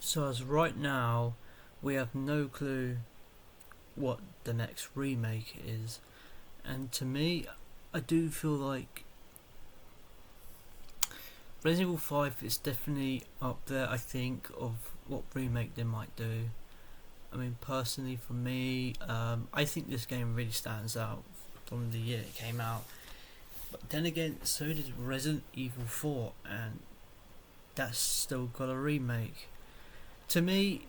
So as right now, we have no clue what the next remake is, and to me, I do feel like Resident Evil 5 is definitely up there. I think of what remake they might do. I mean, personally, for me, I think this game really stands out from the year it came out. But then again, so did Resident Evil 4, and that's still got a remake. To me,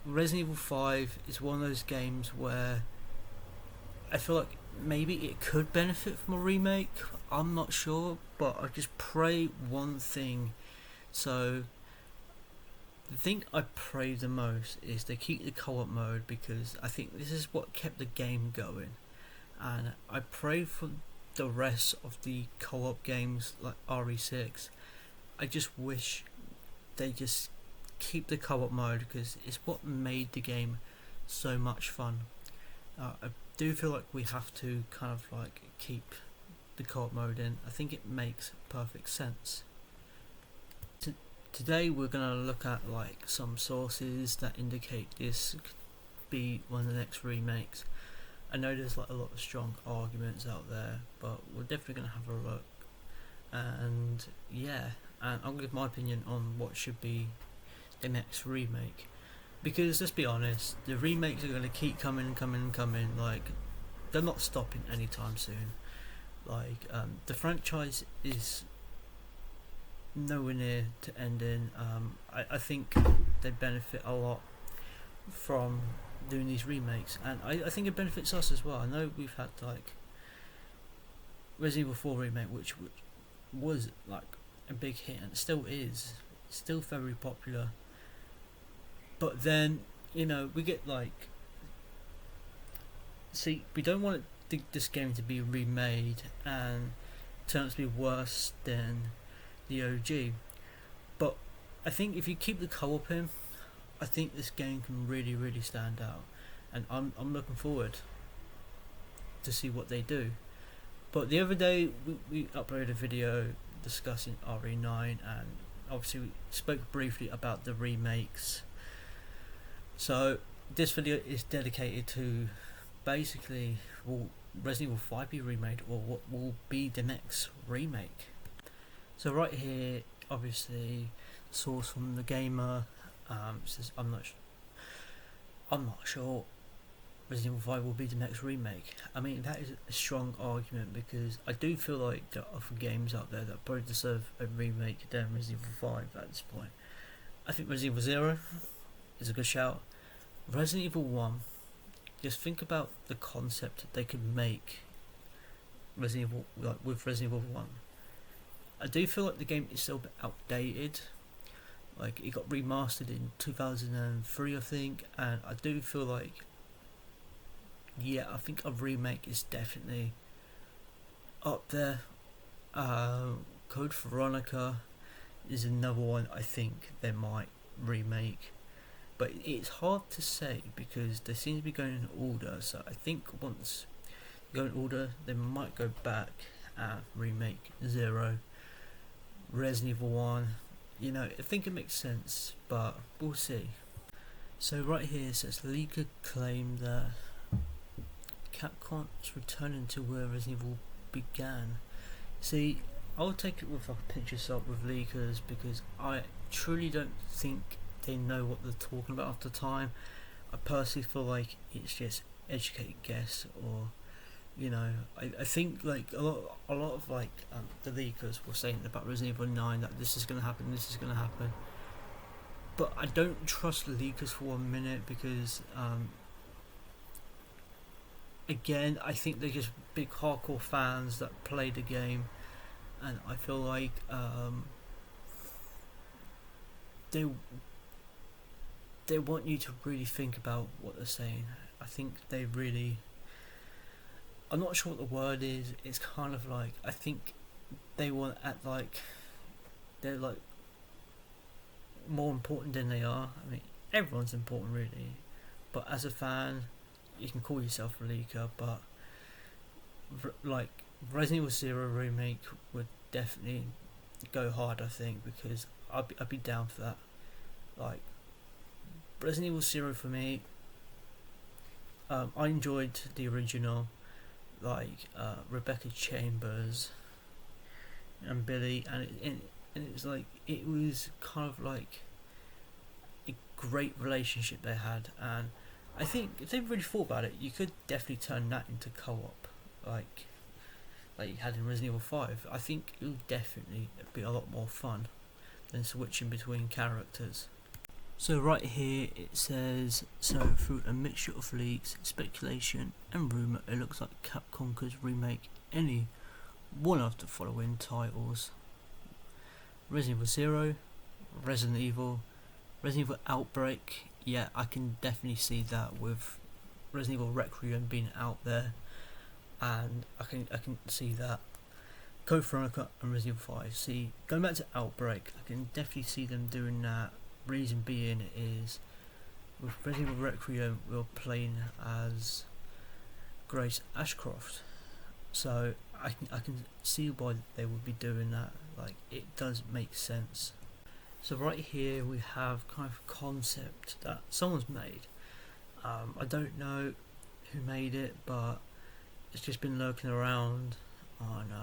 Resident Evil 5 is one of those games where I feel like maybe it could benefit from a remake. I'm not sure, but I just pray one thing. So, the thing I pray the most is they keep the co-op mode, because I think this is what kept the game going. And I pray for the rest of the co-op games like RE6. I just wish they just keep the co-op mode, because it's what made the game so much fun. I do feel like we have to kind of like keep the co-op mode in. I think it makes perfect sense. Today we're gonna look at like some sources that indicate this could be one of the next remakes. I know there's like a lot of strong arguments out there, but we're definitely gonna have a look. And yeah, and I'll give my opinion on what should be the next remake. Because let's be honest, the remakes are gonna keep coming. Like, they're not stopping anytime soon. Like, the franchise is nowhere near to ending. I think they benefit a lot from doing these remakes, and I think it benefits us as well. I know we've had like Resident Evil 4 remake, which was like a big hit, and it still is, still very popular. But then, we get like, see, we don't want this game to be remade and turn out to be worse than the OG. But I think if you keep the co-op in, I think this game can really stand out, and I'm looking forward to see what they do. But the other day we uploaded a video discussing RE9, and obviously we spoke briefly about the remakes. So this video is dedicated to basically, will Resident Evil 5 be remade, or what will be the next remake? So right here, obviously, source from the gamer says I'm not sure Resident Evil 5 will be the next remake. I mean, that is a strong argument, because I do feel like there are other games out there that probably deserve a remake than Resident Evil 5 at this point. I think Resident Evil 0 is a good shout. Resident Evil 1, just think about the concept that they could make Resident Evil, like with Resident Evil 1. I do feel like the game is still a bit outdated. Like, it got remastered in 2003, I think, and I do feel like, yeah, I think a remake is definitely up there. Code Veronica is another one I think they might remake, but it's hard to say because they seem to be going in order. So I think once they go in order, they might go back and remake 0, Resident Evil 1. I think it makes sense, but we'll see. So right here it says leaker claimed that Capcom's returning to where Resident Evil began. See, I'll take it with a pinch of salt with leakers, because I truly don't think they know what they're talking about at the time. I personally feel like it's just educated guess, or I think like a lot of like the leakers were saying about Resident Evil 9 that this is going to happen, but I don't trust the leakers for 1 minute, because again, I think they're just big hardcore fans that play the game, and I feel like they want you to really think about what they're saying. I think they really, I'm not sure what the word is. It's kind of like, I think they want to act like they're like more important than they are. I mean, everyone's important really, but as a fan, you can call yourself a leaker. But like Resident Evil 0 remake would definitely go hard, I think, because I'd be down for that. Like, Resident Evil Zero for me, I enjoyed the original, like Rebecca Chambers and Billy, and it was like, it was kind of like a great relationship they had, and I think if they really thought about it, you could definitely turn that into co-op, like you had in Resident Evil 5. I think it would definitely be a lot more fun than switching between characters. So right here it says, so through a mixture of leaks, speculation and rumour, it looks like Capcom could remake any one of the following titles: Resident Evil 0, Resident Evil, Resident Evil Outbreak. Yeah, I can definitely see that with Resident Evil Requiem being out there, and I can see that. Code Veronica and Resident Evil 5. See, going back to Outbreak, I can definitely see them doing that. Reason being is, with Resident Evil Requiem, we're playing as Grace Ashcroft, so I can see why they would be doing that. Like, it does make sense. So right here we have kind of a concept that someone's made. I don't know who made it, but it's just been lurking around on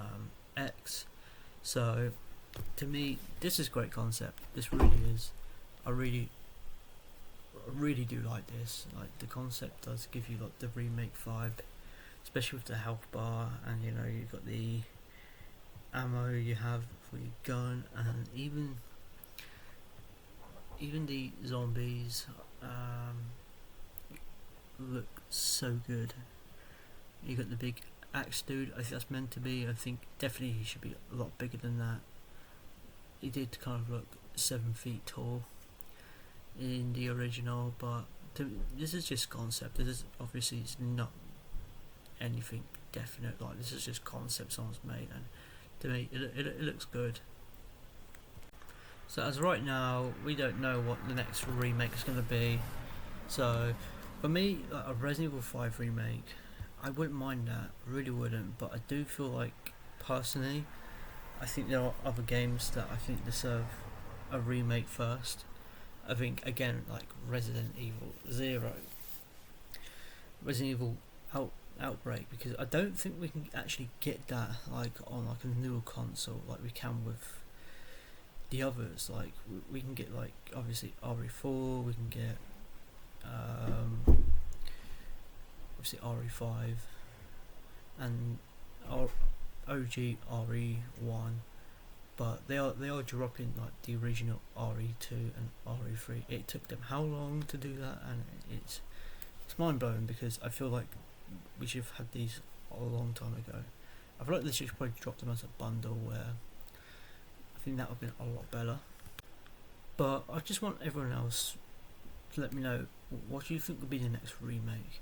X. So to me, this is a great concept. This really is. I really do like this. Like, the concept does give you like the remake vibe, especially with the health bar, and you know, you've got the ammo you have for your gun, and even the zombies look so good. You got the big axe dude. I think that's meant to be. I think definitely he should be a lot bigger than that. He did kind of look 7 feet tall in the original, but this is just concept. This is obviously, it's not anything definite. Like, this is just concept someone's made, and to me it looks good. So as right now, we don't know what the next remake is going to be. So for me, like a Resident Evil 5 remake, I wouldn't mind that, really wouldn't, but I do feel like, personally, I think there are other games that I think deserve a remake first. I think, again, like Resident Evil 0, Resident Evil Outbreak, because I don't think we can actually get that like on like a newer console like we can with the others. Like, we can get, like, obviously RE4, we can get obviously RE5 and OG RE1, but they are dropping like the original RE2 and RE3. It took them how long to do that, and it's mind blowing, because I feel like we should have had these a long time ago. I feel like they should probably drop them as a bundle, where I think that would have been a lot better. But I just want everyone else to let me know, what do you think would be the next remake?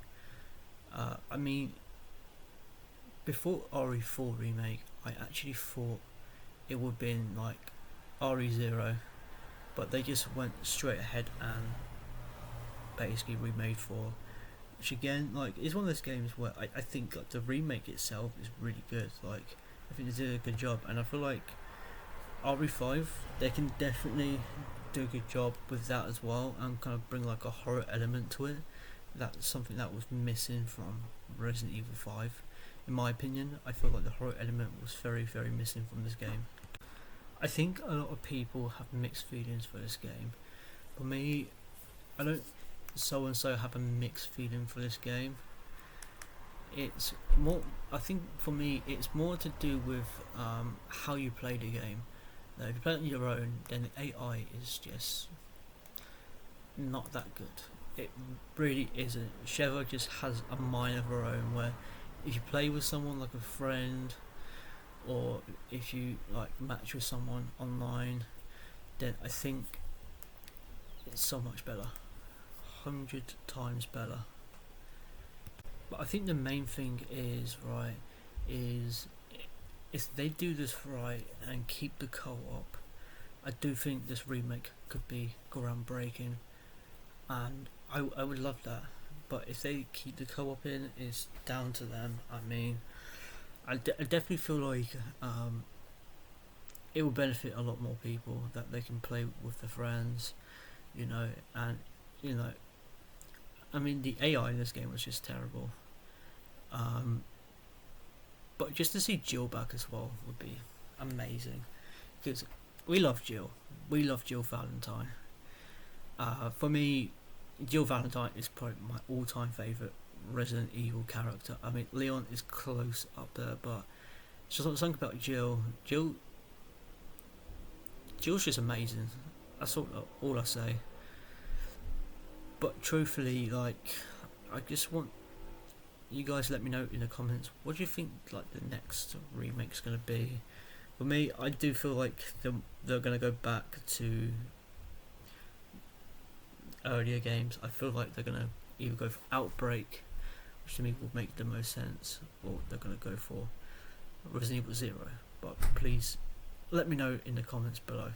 I mean, before RE4 remake, I actually thought it would have been like RE0, but they just went straight ahead and basically remade 4, which again, like, is one of those games where I think like the remake itself is really good. Like, I think they did a good job, and I feel like RE5, they can definitely do a good job with that as well, and kind of bring like a horror element to it. That's something that was missing from Resident Evil 5, in my opinion. I feel like the horror element was very, very missing from this game. I think a lot of people have mixed feelings for this game. For me, I don't so and so have a mixed feeling for this game. It's more, I think for me, it's more to do with how you play the game. Now, if you play it on your own, then the AI is just not that good. It really isn't. Sheva just has a mind of her own, where if you play with someone like a friend, or if you like match with someone online, then I think it's so much better, 100 times better. But I think the main thing is, right, is if they do this right and keep the co-op, I do think this remake could be groundbreaking, and I would love that. But if they keep the co-op in, it's down to them. I mean, I definitely feel like it will benefit a lot more people, that they can play with their friends, you know, and you know, I mean, the AI in this game was just terrible. Um, but just to see Jill back as well would be amazing, because we love Jill. We love Jill Valentine. For me, Jill Valentine is probably my all-time favorite Resident Evil character. I mean, Leon is close up there, but just something about Jill. Jill's just amazing. That's all I say. But truthfully, like, I just want you guys to let me know in the comments, what do you think like the next remake's gonna be? For me, I do feel like they're gonna go back to earlier games. I feel like they're gonna either go for Outbreak, which to me will make the most sense, or they're gonna go for Resident Evil Zero. But please let me know in the comments below.